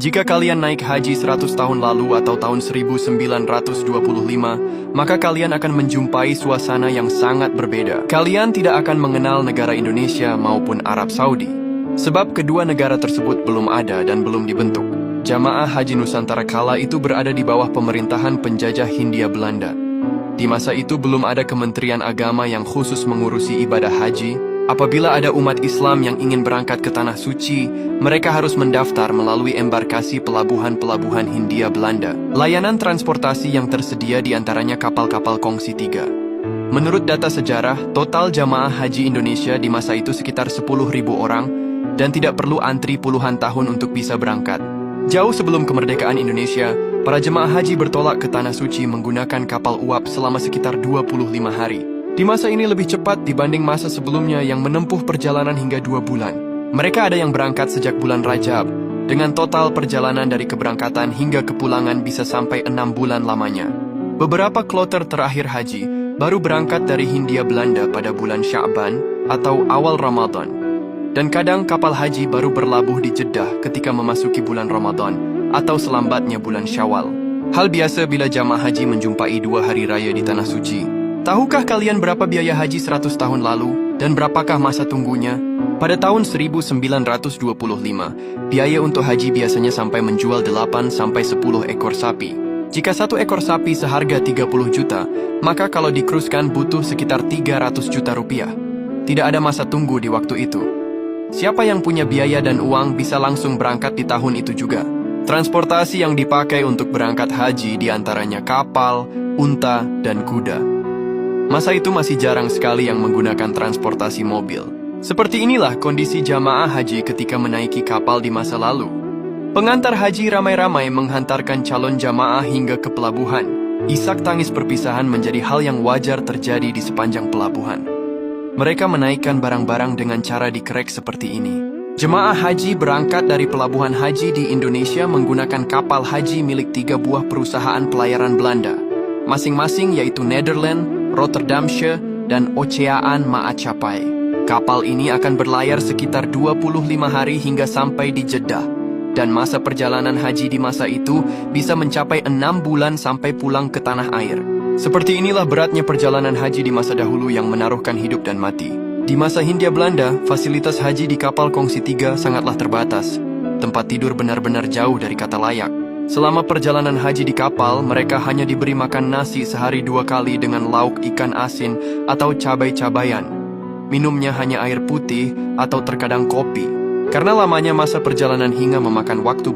Jika kalian naik haji 100 tahun lalu atau tahun 1925, maka kalian akan menjumpai suasana yang sangat berbeda. Kalian tidak akan mengenal negara Indonesia maupun Arab Saudi, sebab kedua negara tersebut belum ada dan belum dibentuk. Jamaah Haji Nusantara kala itu berada di bawah pemerintahan penjajah Hindia Belanda. Di masa itu belum ada Kementerian Agama yang khusus mengurusi ibadah haji. Apabila ada umat Islam yang ingin berangkat ke Tanah Suci, mereka harus mendaftar melalui embarkasi pelabuhan-pelabuhan Hindia Belanda. Layanan transportasi yang tersedia diantaranya kapal-kapal kongsi 3. Menurut data sejarah, total jamaah haji Indonesia di masa itu sekitar 10.000 orang dan tidak perlu antri puluhan tahun untuk bisa berangkat. Jauh sebelum kemerdekaan Indonesia, para jemaah haji bertolak ke Tanah Suci menggunakan kapal uap selama sekitar 25 hari. Di masa ini lebih cepat dibanding masa sebelumnya yang menempuh perjalanan hingga 2 bulan. Mereka ada yang berangkat sejak bulan Rajab, dengan total perjalanan dari keberangkatan hingga kepulangan bisa sampai 6 bulan lamanya. Beberapa kloter terakhir haji baru berangkat dari Hindia Belanda pada bulan Sya'ban atau awal Ramadan. Dan kadang kapal haji baru berlabuh di Jeddah ketika memasuki bulan Ramadan atau selambatnya bulan Syawal. Hal biasa bila jamaah haji menjumpai 2 hari raya di Tanah Suci. Tahukah kalian berapa biaya haji 100 tahun lalu dan berapakah masa tunggunya? Pada tahun 1925, biaya untuk haji biasanya sampai menjual 8-10 ekor sapi. Jika 1 ekor sapi seharga 30 juta, maka kalau dikruskan butuh sekitar 300 juta rupiah. Tidak ada masa tunggu di waktu itu. Siapa yang punya biaya dan uang bisa langsung berangkat di tahun itu juga. Transportasi yang dipakai untuk berangkat haji diantaranya kapal, unta, dan kuda. Masa itu masih jarang sekali yang menggunakan transportasi mobil. Seperti inilah kondisi jamaah haji ketika menaiki kapal di masa lalu. Pengantar haji ramai-ramai menghantarkan calon jamaah hingga ke pelabuhan. Isak tangis perpisahan menjadi hal yang wajar terjadi di sepanjang pelabuhan. Mereka menaikkan barang-barang dengan cara dikerek seperti ini. Jemaah haji berangkat dari pelabuhan haji di Indonesia menggunakan kapal haji milik 3 buah perusahaan pelayaran Belanda, masing-masing yaitu Nederland, Rotterdamsche, dan Oceaan Maatschappij. Kapal ini akan berlayar sekitar 25 hari hingga sampai di Jeddah, dan masa perjalanan haji di masa itu bisa mencapai 6 bulan sampai pulang ke tanah air. Seperti inilah beratnya perjalanan haji di masa dahulu yang menaruhkan hidup dan mati. Di masa Hindia Belanda, fasilitas haji di kapal kongsi 3 sangatlah terbatas. Tempat tidur benar-benar jauh dari kata layak. Selama perjalanan haji di kapal, mereka hanya diberi makan nasi sehari 2 kali dengan lauk ikan asin atau cabai-cabayan. Minumnya hanya air putih atau terkadang kopi. Karena lamanya masa perjalanan hingga memakan waktu